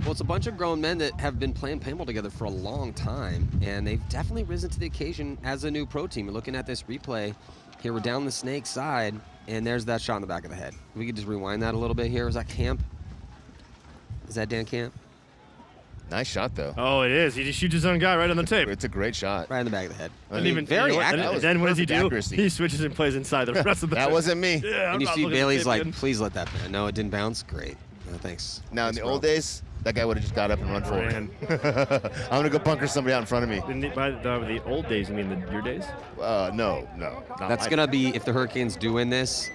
Well, it's a bunch of grown men that have been playing paintball together for a long time, and they've definitely risen to the occasion as a new pro team. We're looking at this replay here. We're down the snake side, and there's that shot in the back of the head. We could just rewind that a little bit here. Was that Camp? Is that Dan Camp? Nice shot, though. Oh, it is. He just shoots his own guy right on the tape. It's a great shot. Right in the back of the head. I mean, very you know what? accurate. And then what does he do? Accuracy. He switches and plays inside the rest of the That wasn't me. Yeah, And you I'm see not looking at the Bailey's tape like, again. please let that bounce. No, it didn't bounce. Great. Thanks. Now, in Thanks, the bro. old days, that guy would have just got up and run forward. Ran. I'm going to go bunker somebody out in front of me. By the old days, you mean your days? No. That's going to be, if the Hurricanes do win this,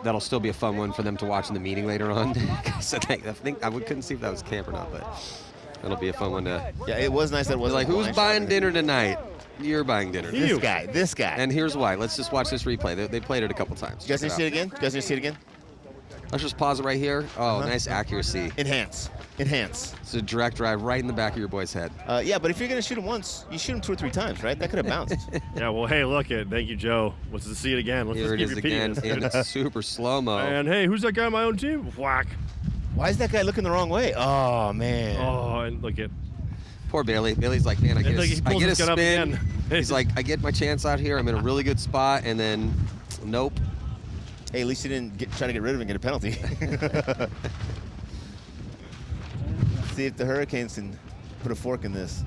that'll still be a fun one for them to watch in the meeting later on. So couldn't see if that was Camp or not, but that'll be a fun one to... Yeah, it was nice that it wasn't Like, who's blind buying shot. dinner tonight? You're buying dinner. This guy. And here's why. Let's just watch this replay. They played it a couple times. You guys need to see it Check again? out. Let's just pause it right here. Oh, nice accuracy. Enhance. It's a direct drive right in the back of your boy's head. Yeah, but if you're going to shoot him once, you shoot him 2 or 3 times, right? That could have bounced. Yeah, well, hey, look it. Thank you, Joe. Let's just see it again. Let's Here just it keep is repeating again, this. and it's super slow-mo. And hey, who's that guy on my own team? Whack. Why is that guy looking the wrong way? Oh, man. Oh, and look at. Poor Bailey. Bailey's like, man, I It's like he get pulls a his gun up spin. again. He's like, I get my chance out here. I'm in a really good spot, and then, nope. Hey, at least you didn't try to get rid of him and get a penalty. See if the Hurricanes can put a fork in this.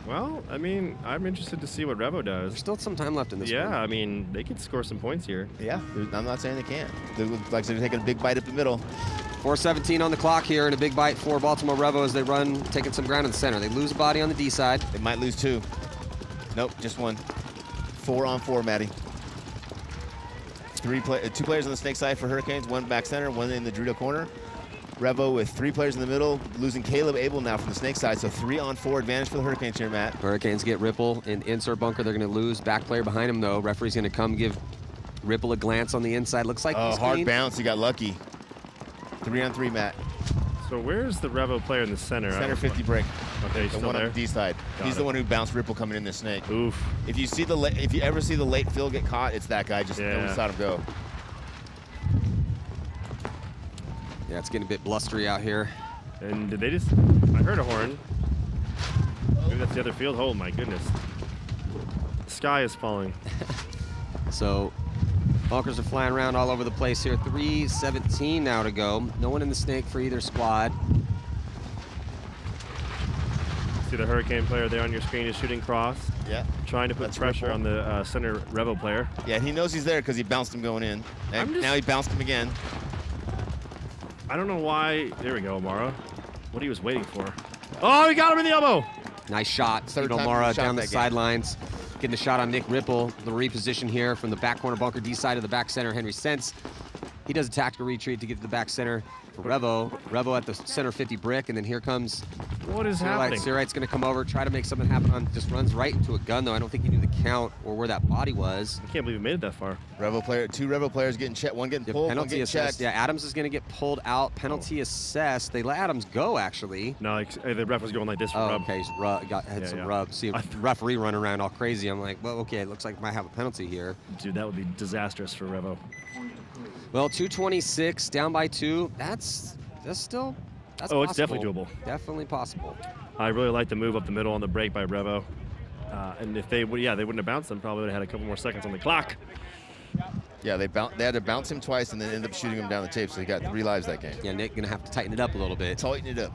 Well, I mean, I'm interested to see what Revo There's does. still some time left in this Yeah, one. I mean, they could score some points here. Yeah, I'm not saying they can't. They look like they're taking a big bite up the middle. 4:17 on the clock here, and a big bite for Baltimore Revo as they run, taking some ground in the center. They lose a body on the D side. They might lose 2. Nope, just 1. 4-on-4, Matty. 2 players on the snake side for Hurricanes, 1 back center, 1 in the Dorito corner. Revo with 3 players in the middle, losing Caleb Abel now from the snake side, so 3-on-4 advantage for the Hurricanes here, Matt. Hurricanes get Ripple in insert bunker. They're going to lose. Back player behind him, though. Referee's going to come give Ripple a glance on the inside. Looks like Oh, he's hard clean. bounce. He got lucky. 3-on-3, Matt. So where's the Revo player in the center? Center 50 break. Okay, he's The still one there. on the D side. Got He's it. the one who bounced Ripple coming in the snake. Oof. If you see if you ever see the late fill get caught, it's that guy. Just nobody saw him go. Yeah, it's getting a bit blustery out here. And did they just? I heard a horn. Maybe that's the other field. Oh my goodness. The sky is falling. So bunkers are flying around all over the place here. 3:17 now to go. No one in the snake for either squad. See the Hurricane player there on your screen is shooting cross, Yeah. trying to put That's pressure Ripple. on the center Revo player. Yeah, he knows he's there because he bounced him going in. And now he bounced him again. I don't know why. There we go, Amara. What he was waiting for. Oh, he got him in the elbow. Nice shot. Third Steve time O'Mara he shot down the that game. sidelines. Getting a shot on Nick Ripple. The reposition here from the back corner bunker D side of the back center. Henry Sense. He does a tactical retreat to get to the back center for Revo. Revo at the center 50 brick, and then here comes What is happening? Sirite's going to come over, try to make something happen on. Just runs right into a gun, though. I don't think he knew the count or where that body was. I can't believe he made it that far. Revo player, 2 Revo players getting checked. One getting Yeah, pulled, one penalty getting assessed. checked. Yeah, Adams is going to get pulled out. Penalty assessed. They let Adams go, actually. No, like, the ref was going like this for Oh, rub. okay. He's had Yeah, some yeah. rub. See, referee running around all crazy. I'm like, well, okay, it looks like I might have a penalty here. Dude, that would be disastrous for Revo. Well, 2:26, down by 2. That's still. That's Oh, possible. it's definitely doable. Definitely possible. I really like the move up the middle on the break by Revo. And if they would, yeah, they wouldn't have bounced them. Probably would have had a couple more seconds on the clock. Yeah, they had to bounce him twice and then end up shooting him down the tape, so he got 3 lives that game. Yeah, Nick gonna have to tighten it up a little bit. Tighten it up.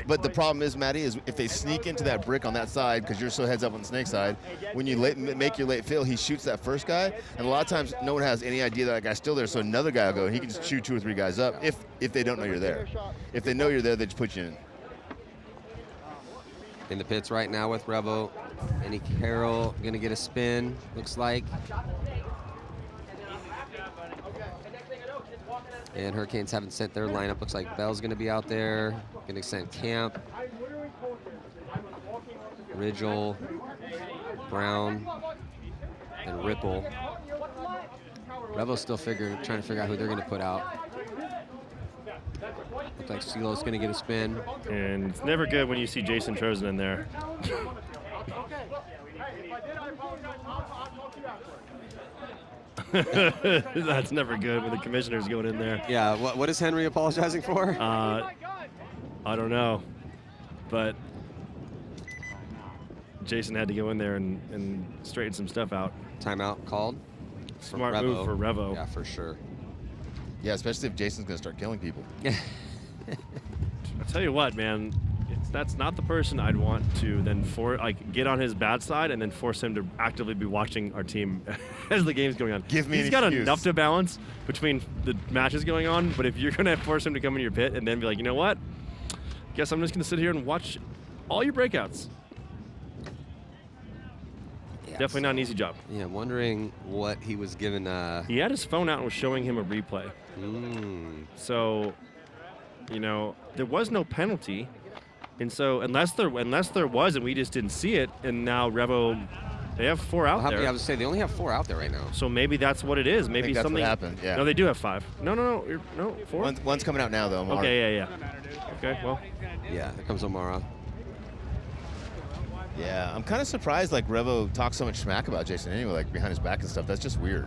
But the problem is, Matty, is if they sneak into that brick on that side, because you're so heads up on the snake side, when you make your late fill, he shoots that first guy, and a lot of times no one has any idea that guy's still there, so another guy will go, and he can just shoot 2 or 3 guys up if they don't know you're there. If they know you're there, they just put you in. In the pits right now with Revo. Andy Carroll gonna get a spin, looks like. And Hurricanes haven't sent their lineup. Looks like Bell's gonna be out there. Gonna send Camp, Ridgel, Brown, and Ripple. Revo's still trying to figure out who they're gonna put out. Looks like Silo's gonna get a spin. And it's never good when you see Jason Trozen in there. That's never good when the commissioner's going in there. Yeah, what is Henry apologizing for? I don't know, but Jason had to go in there and straighten some stuff out. Timeout called. Smart Revo. move for Revo. Yeah, for sure. Yeah, especially if Jason's going to start killing people. I'll tell you what, man. That's not the person I'd want to then get on his bad side and then force him to actively be watching our team as the game's going on. Give me He's an got excuse. enough to balance between the matches going on, but if you're gonna force him to come in your pit and then be like, you know what? Guess I'm just gonna sit here and watch all your breakouts. Yeah, Definitely not an easy job. Yeah, wondering what he was given. He had his phone out and was showing him a replay. So, there was no penalty. And so unless there was and we just didn't see it, and now Revo, they have 4 out there. I was say they only have 4 out there right now. So maybe that's what it is. Maybe that's something what happened, yeah. No, they do have 5. No, 4. One's coming out now, though. Mark. Okay, yeah. Okay, well. Yeah, here comes O'Mara. Yeah, I'm kind of surprised, like, Revo talks so much smack about Jason anyway, like, behind his back and stuff. That's just weird.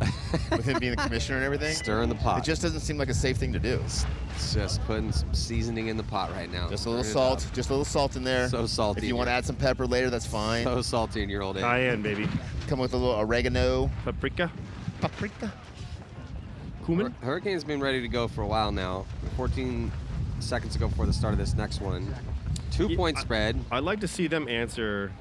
With him being the commissioner and everything. Stirring the pot. It just doesn't seem like a safe thing to do. It's just putting some seasoning in the pot right now. Just a little Stirring it salt. up. Just a little salt in there. So salty. If you want to add some pepper later, that's fine. So salty in your old age. Cayenne, baby. Come with a little oregano. Paprika. Cumin. Hurricane's been ready to go for a while now. 14 seconds ago before the start of this next one. 2-point spread. I'd like to see them answer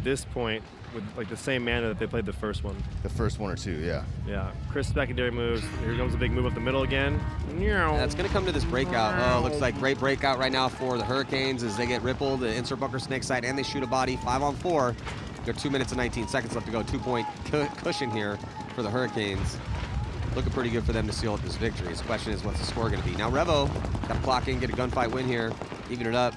this point with like the same manner that they played the first one. The first 1 or 2, yeah. Yeah. Chris secondary moves. Here comes a big move up the middle again. That's going to come to this breakout. Oh, looks like great breakout right now for the Hurricanes as they get rippled, the insert bunker snake side, and they shoot a body. 5-on-4. There are 2 minutes and 19 seconds left to go. 2-point cushion here for the Hurricanes. Looking pretty good for them to seal up this victory. The question is, what's the score going to be? Now, Revo got to clock in, get a gunfight win here, even it up.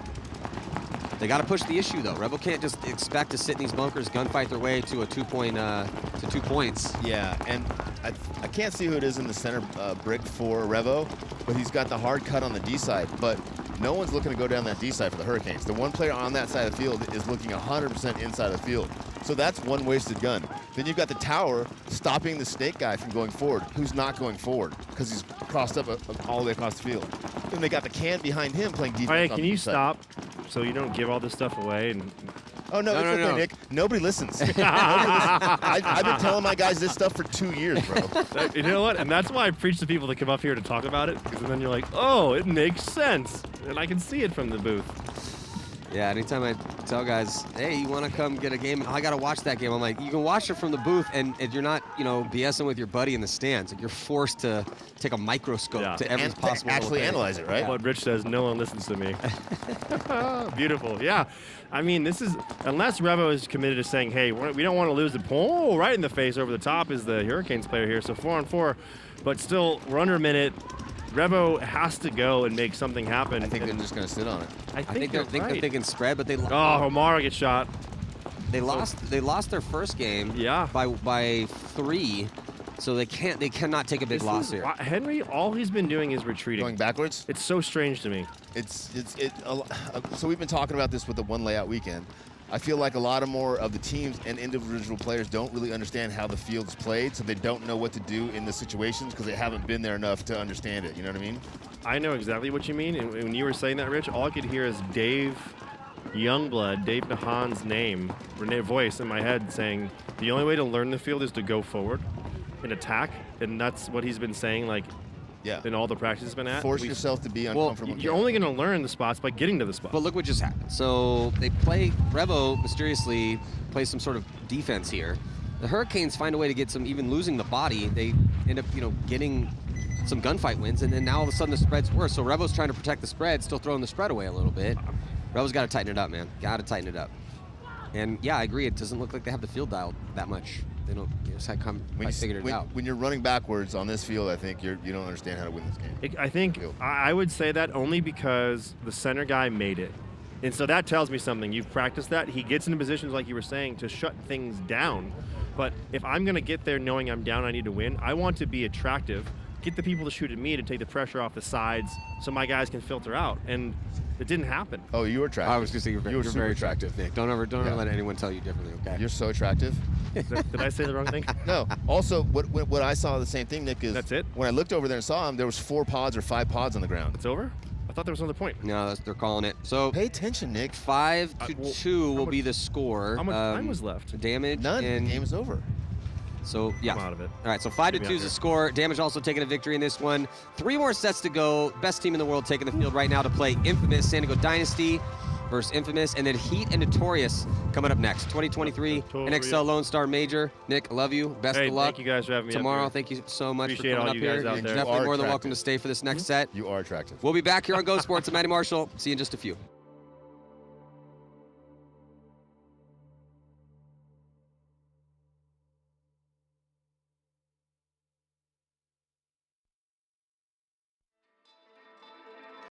They got to push the issue though. Revo can't just expect to sit in these bunkers, gunfight their way to a 2 points. Yeah, and I can't see who it is in the center brick for Revo, but he's got the hard cut on the D side. But no one's looking to go down that D side for the Hurricanes. The one player on that side of the field is looking 100% inside of the field. So that's one wasted gun. Then you've got the tower stopping the snake guy from going forward, who's not going forward because he's crossed up all the way across the field. Then they got the can behind him playing defense. All right, on can the you side. stop so you don't give all this stuff away? And Oh, no, No, it's no, okay, no. Nick. Nobody listens. Nobody listens. I've been telling my guys this stuff for 2 years, bro. you know what? And that's why I preach to people to come up here to talk about it, because then you're like, oh, it makes sense. And I can see it from the booth. Yeah, anytime I tell guys, hey, you want to come get a game? I got to watch that game. I'm like, you can watch it from the booth, and you're not, BSing with your buddy in the stands. Like, you're forced to take a microscope to every And possible to actually little thing. analyze it, right? What Rich says, no one listens to me. Beautiful. Yeah. I mean, this is, unless Revo is committed to saying, hey, we don't want to lose the point. Oh, right in the face over the top is the Hurricanes player here. So 4-on-4, but still, we're under a minute. Revo has to go and make something happen. I think they're just going to sit on it. I think you're they're right. thinking spread, but they Oh, Omara gets shot. lost their first game Yeah. by 3, so they cannot take a big loss here. Henry, all he's been doing is retreating. Going backwards? It's so strange to me. So we've been talking about this with the one layout weekend. I feel like a lot more of the teams and individual players don't really understand how the field's played, so they don't know what to do in the situations because they haven't been there enough to understand it. You know what I mean? I know exactly what you mean. And when you were saying that, Rich, all I could hear is Dave Youngblood, Dave Nahan's name, voice in my head saying, the only way to learn the field is to go forward and attack. And that's what he's been saying, like, Yeah. in all the practice he's been at. Force yourself to be uncomfortable. You're only going to learn the spots by getting to the spots. But look what just happened. So Revo mysteriously plays some sort of defense here. The Hurricanes find a way to get some, even losing the body, they end up, getting some gunfight wins, and then now all of a sudden the spread's worse. So Revo's trying to protect the spread, still throwing the spread away a little bit. Revo's got to tighten it up, man. Got to tighten it up. And yeah, I agree. It doesn't look like they have the field dialed that much. They don't. Just figured it out. When you're running backwards on this field, I think you don't understand how to win this game. I think I would say that only because the center guy made it. And so that tells me something. You've practiced that. He gets into positions, like you were saying, to shut things down. But if I'm going to get there knowing I'm down, I need to win, I want to be attractive, get the people to shoot at me to take the pressure off the sides so my guys can filter out. And it didn't happen. Oh, you were attractive. I was just saying you're very attractive, Nick. Don't ever let anyone tell you differently, okay? You're so attractive. Did I say the wrong thing? No. Also, what I saw the same thing, Nick, is That's it? when I looked over there and saw him, there was 4 pods or 5 pods on the ground. It's over? I thought there was another point. No, they're calling it. So Pay attention, Nick. 5-2 will be the score. How much time was left? Damage. None. And The game is over. So yeah. I'm out of it. All right, so Get me 5-2 out is the here. score. Damage also taking a victory in this one. 3 more sets to go. Best team in the world taking the field right now to play Infamous San Diego Dynasty versus Infamous, and then Heat and Notorious coming up next. 2023 NXL Lone Star Major. Nick, I love you. Best Hey, of luck. thank you guys for having me up tomorrow. here. Thank you so much Appreciate for coming all up you here. guys out You're there. definitely You are more than welcome attractive. to stay for this next set. You are attractive. We'll be back here on Go Sports. I'm Matty Marshall. See you in just a few.